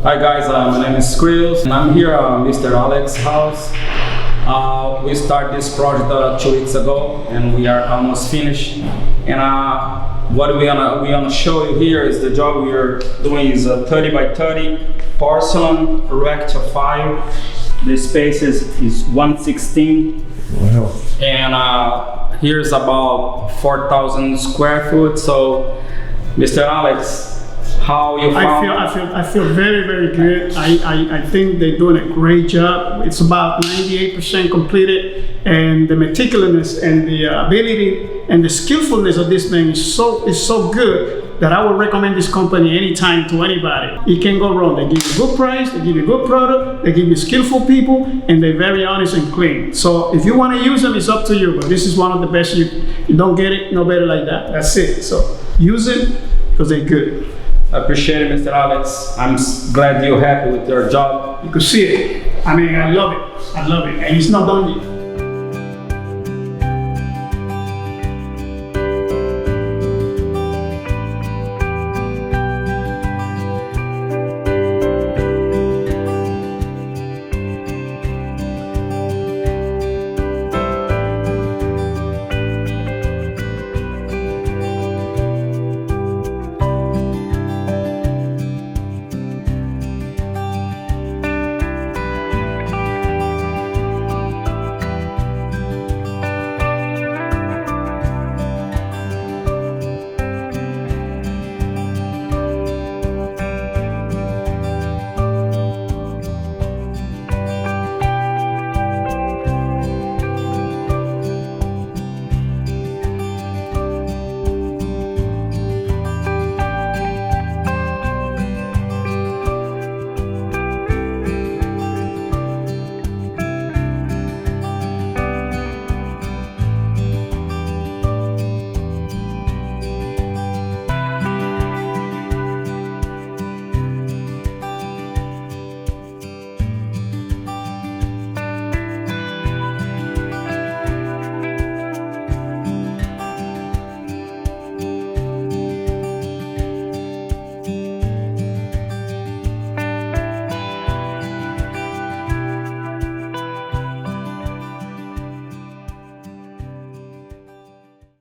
Hi guys, my name is Skrills and I'm here at Mr. Alex's house. We started this project 2 weeks ago and we are almost finished. And what we gonna show you here is the job we are doing is a 30 by 30 porcelain recta 5. The space is 116. Wow. And here's about 4,000 square foot. So, Mr. Alex, how you found? I feel very, very good. I think they're doing a great job. It's about 98% completed, and the meticulousness and the ability and the skillfulness of this thing is so good that I would recommend this company anytime to anybody. You can't go wrong. They give you a good price, they give you a good product, they give you skillful people, and they're very honest and clean. So if you want to use them, it's up to you. But this is one of the best. You don't get it no better like that. That's it. So use it because they're good. I appreciate it, Mr. Alex. I'm glad you're happy with your job. You could see it. I mean, I love it. I love it. And it's not done yet.